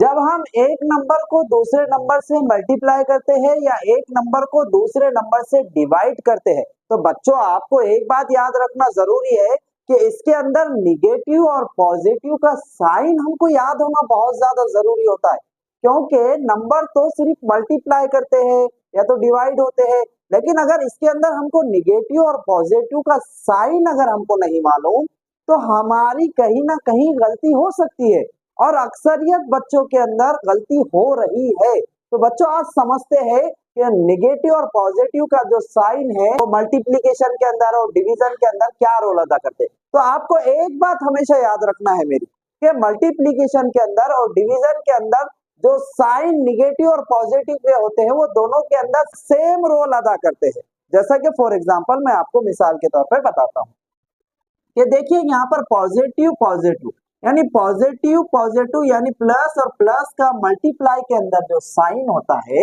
जब हम एक नंबर को दूसरे नंबर से मल्टीप्लाई करते हैं या एक नंबर को दूसरे नंबर से डिवाइड करते हैं, तो बच्चों आपको एक बात याद रखना जरूरी है कि इसके अंदर निगेटिव और पॉजिटिव का साइन हमको याद होना बहुत ज्यादा जरूरी होता है, क्योंकि नंबर तो सिर्फ मल्टीप्लाई करते हैं या तो डिवाइड होते हैं, लेकिन अगर इसके अंदर हमको निगेटिव और पॉजिटिव का साइन अगर हमको नहीं मालूम तो हमारी कहीं ना कहीं गलती हो सकती है, और अक्सरियत बच्चों के अंदर गलती हो रही है। तो बच्चों आज समझते हैं कि नेगेटिव और पॉजिटिव का जो साइन है वो मल्टीप्लिकेशन के अंदर और डिवीजन के अंदर क्या रोल अदा करते हैं। तो आपको एक बात हमेशा याद रखना है मेरी, कि मल्टीप्लिकेशन के अंदर और डिवीजन के अंदर जो साइन निगेटिव और पॉजिटिव के होते हैं वो दोनों के अंदर सेम रोल अदा करते हैं। जैसा कि फॉर एग्जाम्पल मैं आपको मिसाल के तौर पर बताता हूँ कि देखिए यहाँ पर पॉजिटिव पॉजिटिव यानी पॉजिटिव पॉजिटिव यानी प्लस और प्लस का मल्टीप्लाई के अंदर जो साइन होता है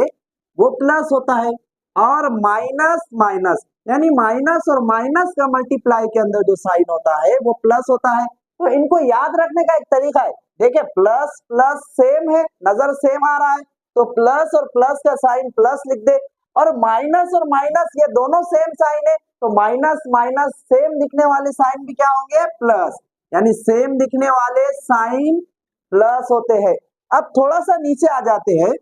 वो प्लस होता है, और माइनस माइनस यानी माइनस और माइनस का मल्टीप्लाई के अंदर जो साइन होता है वो प्लस होता है। तो इनको याद रखने का एक तरीका है, देखिए प्लस प्लस सेम है, नजर सेम आ रहा है तो प्लस और प्लस का साइन प्लस लिख दे, और माइनस ये दोनों सेम साइन है तो माइनस माइनस सेम दिखने वाले साइन भी क्या होंगे, प्लस, यानी सेम दिखने वाले साइन प्लस होते हैं। अब थोड़ा सा नीचे आ जाते हैं,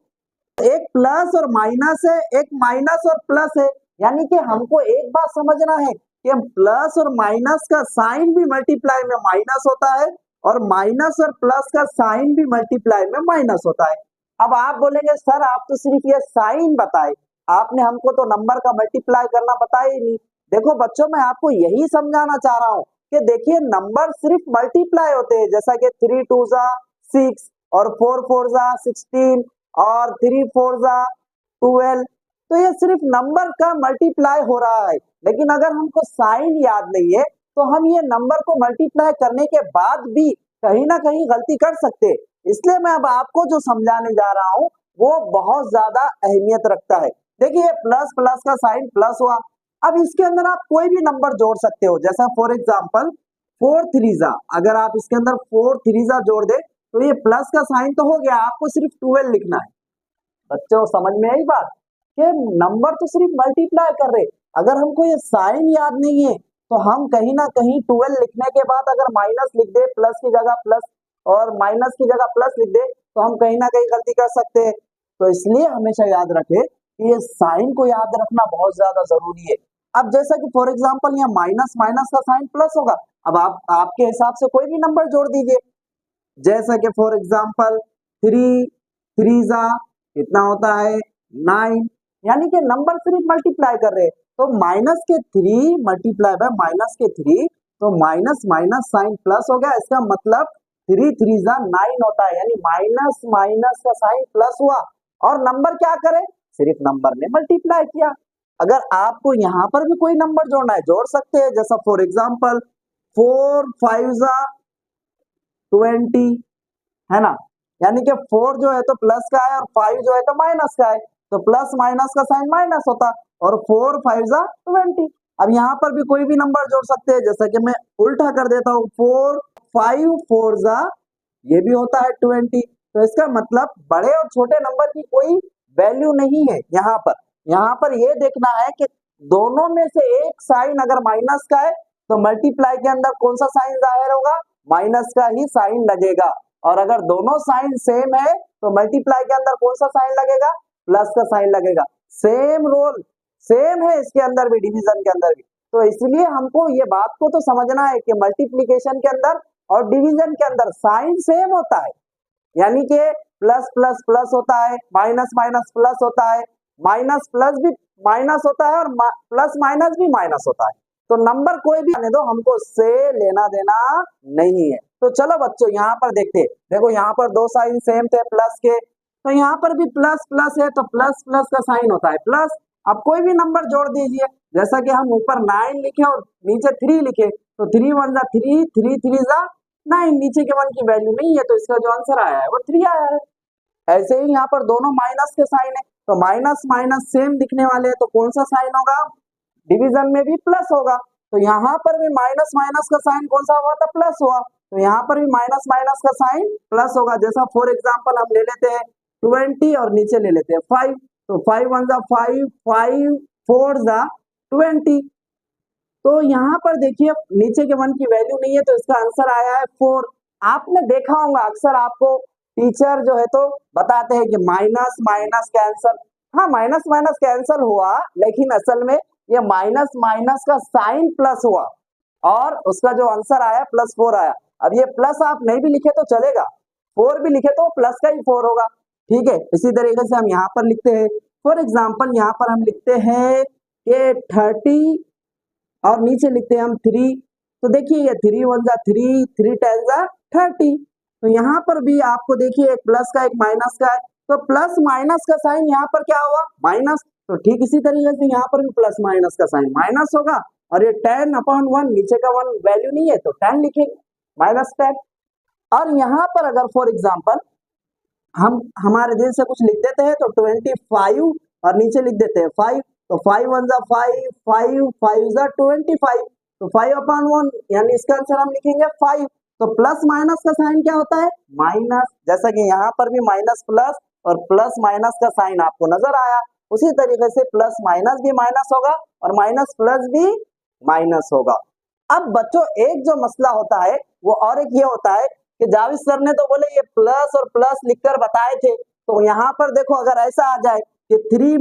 एक प्लस और माइनस है, एक माइनस और प्लस है, यानी कि हमको एक बात समझना है कि प्लस और माइनस का साइन भी मल्टीप्लाई में माइनस होता है और माइनस और प्लस का साइन भी मल्टीप्लाई में माइनस होता है। अब आप बोलेंगे सर आप तो सिर्फ ये साइन बताए, आपने हमको तो नंबर का मल्टीप्लाई करना बताया ही नहीं। देखो बच्चों मैं आपको यही समझाना चाह रहा हूँ कि देखिए नंबर सिर्फ मल्टीप्लाई होते हैं, जैसा कि 3 2 जा 6 और 4 4 जा 16 और 3 4 जा 12, तो ये सिर्फ नंबर का मल्टीप्लाई हो रहा है। लेकिन अगर हमको साइन याद नहीं है तो हम ये नंबर को मल्टीप्लाई करने के बाद भी कहीं ना कहीं गलती कर सकते हैं। इसलिए मैं अब आपको जो समझाने जा रहा हूँ वो बहुत ज्यादा अहमियत रखता है। देखिए प्लस प्लस का साइन प्लस हुआ, अब इसके अंदर आप कोई भी नंबर जोड़ सकते हो, जैसा फॉर एग्जाम्पल 4 3 जा, अगर आप इसके अंदर 4 3 जा जोड़ दे तो ये प्लस का साइन तो हो गया, आपको सिर्फ 12 लिखना है। बच्चों समझ में आई बात कि नंबर तो सिर्फ मल्टीप्लाई कर रहे, अगर हमको ये साइन याद नहीं है तो हम कहीं ना कहीं 12 लिखने के बाद अगर माइनस लिख दे, प्लस की जगह प्लस और माइनस की जगह प्लस लिख दे तो हम कहीं ना कहीं गलती कर सकते हैं। तो इसलिए हमेशा याद रखे कि ये साइन को याद रखना बहुत ज्यादा जरूरी है। अब जैसा कि फॉर एग्जांपल यहाँ माइनस माइनस का साइन प्लस होगा, अब आप आपके हिसाब से कोई भी नंबर जोड़ दीजिए, जैसा कि फॉर एग्जांपल 3 3 जा कितना होता है 9, यानी कि नंबर सिर्फ मल्टीप्लाई कर रहे हैं तो माइनस के 3 मल्टीप्लाई बाय माइनस के 3 तो माइनस माइनस साइन प्लस हो गया, इसका मतलब 3 3 जा 9 होता है, यानी माइनस माइनस का साइन प्लस हुआ और नंबर क्या करे, सिर्फ नंबर ने मल्टीप्लाई किया। अगर आपको यहाँ पर भी कोई नंबर जोड़ना है जोड़ सकते हैं, जैसा फॉर एग्जांपल 4 5 जा 20 है ना, यानी कि 4 जो है तो प्लस का है और 5 जो है तो माइनस का है, तो प्लस माइनस का साइन माइनस होता और 4 5 जा 20। अब यहाँ पर भी कोई भी नंबर जोड़ सकते हैं, जैसा कि मैं उल्टा कर देता हूँ 4 5 4 जा ये भी होता है 20। तो इसका मतलब बड़े और छोटे नंबर की कोई वैल्यू नहीं है। यहाँ पर ये देखना है कि दोनों में से एक साइन अगर माइनस का है तो मल्टीप्लाई के अंदर कौन सा साइन जाहिर होगा, माइनस का ही साइन लगेगा, और अगर दोनों साइन सेम है तो मल्टीप्लाई के अंदर कौन सा साइन लगेगा, प्लस का साइन लगेगा। सेम रोल सेम है इसके अंदर भी, डिवीजन के अंदर भी। तो इसलिए हमको ये बात को तो समझना है कि मल्टीप्लीकेशन के अंदर और डिवीजन के अंदर साइन सेम होता है, यानी कि प्लस प्लस प्लस होता है, माइनस माइनस प्लस होता है, माइनस प्लस भी माइनस होता है और प्लस माइनस भी माइनस होता है। तो नंबर कोई भी आने दो, हमको से लेना देना नहीं है। तो चलो बच्चों यहाँ पर देखते हैं, देखो यहाँ पर दो साइन सेम थे प्लस के, तो यहाँ पर भी प्लस प्लस है तो प्लस प्लस का साइन होता है प्लस। अब कोई भी नंबर जोड़ दीजिए, जैसा कि हम ऊपर 9 लिखे और नीचे 3 लिखे, तो 3 1 जा 3 3 3 जा 9, नीचे के 1 की वैल्यू नहीं है तो इसका जो आंसर आया है वो 3 आया है। ऐसे ही यहाँ पर दोनों माइनस के साइन है तो माइनस माइनस सेम दिखने वाले हैं तो कौन सा साइन होगा, डिवीजन में भी प्लस होगा, तो यहाँ पर भी माइनस माइनस का साइन कौन सा हुआ था, प्लस हुआ, तो यहाँ पर भी माइनस माइनस का साइन प्लस होगा। जैसा फॉर एग्जाम्पल हम ले लेते हैं 20 और नीचे ले लेते हैं 5, तो 5 1 जा 5, 5 4 जा 20। तो यहाँ पर देखिए नीचे के 1 की वैल्यू नहीं है, तो इसका आंसर आया है 4। आपने देखा होगा अक्सर आपको टीचर जो है तो बताते हैं कि माइनस माइनस कैंसल, हाँ माइनस माइनस कैंसल हुआ, लेकिन असल में ये माइनस माइनस का साइन प्लस हुआ और उसका जो आंसर आया +4 आया। अब ये प्लस आप नहीं भी लिखे तो चलेगा, 4 भी लिखे तो प्लस का ही 4 होगा, ठीक है। इसी तरीके से हम यहाँ पर लिखते हैं, फॉर एग्जाम्पल यहाँ पर हम लिखते हैं कि 30 और नीचे लिखते हैं हम 3, तो देखिए ये 3 1 जा 3, 3 10 जा 30। तो यहाँ पर भी आपको देखिए एक प्लस का एक माइनस का है, तो प्लस माइनस का साइन यहाँ पर क्या हुआ माइनस, तो ठीक इसी तरीके से यहाँ पर भी प्लस माइनस का साइन माइनस होगा। और ये 10/1 नीचे का 1 वैल्यू नहीं है तो 10 लिखेंगे -10। और यहाँ पर अगर फॉर एग्जाम्पल हम हमारे दिल से कुछ लिख देते हैं तो 25 और नीचे लिख देते हैं 5, तो 5 1 जा 5, 5 5 जा 25, तो 5/1 यानी इसका आंसर हम लिखेंगे 5। तो प्लस माइनस का साइन क्या होता है माइनस, जैसा कि यहाँ पर भी माइनस प्लस और प्लस माइनस का साइन आपको नजर आया, उसी तरीके से प्लस माइनस भी माइनस होगा और माइनस प्लस भी माइनस होगा। अब बच्चों एक जो मसला होता है वो और एक ये होता है कि जावेद सर ने तो बोले ये प्लस और प्लस लिखकर बताए थे, तो यहाँ पर देखो अगर ऐसा आ जाए कि 3 ×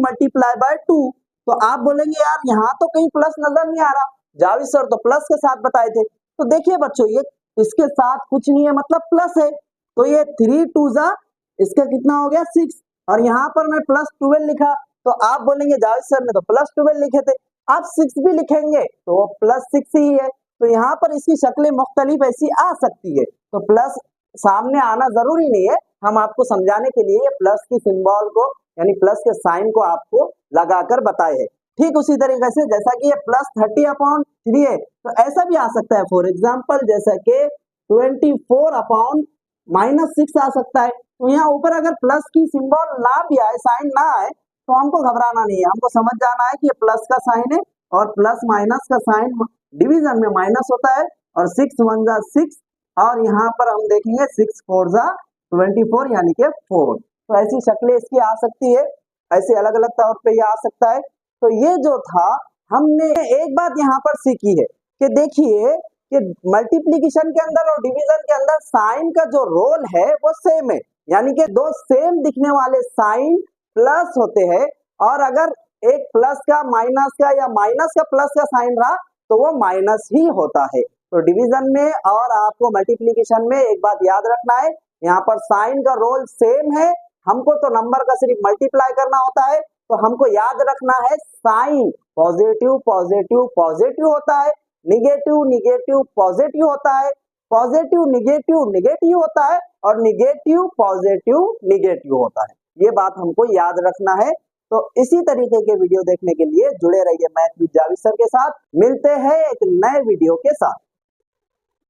2, तो आप बोलेंगे यार यहाँ तो कहीं प्लस नजर नहीं आ रहा, जावेद सर तो प्लस के साथ बताए थे। तो देखिए बच्चों ये इसके साथ कुछ नहीं है, मतलब प्लस है, तो ये 3 2 जा इसका कितना हो गया 6, और यहाँ पर मैं +12 लिखा, तो आप बोलेंगे जावेद सर ने तो +12 लिखे थे, आप 6 भी लिखेंगे तो +6 ही है। तो यहाँ पर इसकी शक्लें मुख्तलिफ ऐसी आ सकती है, तो प्लस सामने आना जरूरी नहीं है, हम आपको समझाने के लिए प्लस की सिंबल को यानी प्लस के साइन को आपको लगाकर बताए हैं। ठीक उसी तरीके से जैसा कि ये +30/3 है, तो ऐसा भी आ सकता है, फॉर एग्जाम्पल जैसा कि 24/-6 आ सकता है। तो यहाँ ऊपर अगर प्लस की सिंबल ना भी आए, साइन ना आए, तो हमको घबराना नहीं है, हमको समझ जाना है कि ये प्लस का साइन है और प्लस माइनस का साइन डिवीजन में माइनस होता है, और 6 1 जा 6, और यहाँ पर हम देखेंगे 6 4 जा 24 यानी कि 4। तो ऐसी शक्लें इसकी आ सकती है, ऐसे अलग अलग तौर पे ये आ सकता है। तो ये जो था हमने एक बात यहाँ पर सीखी है कि देखिए कि मल्टीप्लिकेशन के अंदर और डिवीजन के अंदर साइन का जो रोल है वो सेम है, यानी कि दो सेम दिखने वाले साइन प्लस होते हैं, और अगर एक प्लस का माइनस का या माइनस का प्लस का साइन रहा तो वो माइनस ही होता है। तो डिवीजन में और आपको मल्टीप्लिकेशन में एक बात याद रखना है, यहाँ पर साइन का रोल सेम है, हमको तो नंबर का सिर्फ मल्टीप्लाई करना होता है, तो हमको याद रखना है साइन पॉजिटिव पॉजिटिव पॉजिटिव होता है, निगेटिव निगेटिव पॉजिटिव होता है, पॉजिटिव निगेटिव निगेटिव होता है, और निगेटिव पॉजिटिव निगेटिव होता है। ये बात हमको याद रखना है। तो इसी तरीके के वीडियो देखने के लिए जुड़े रहिए मैथ विद जावेद सर के साथ। मिलते हैं एक नए वीडियो के साथ।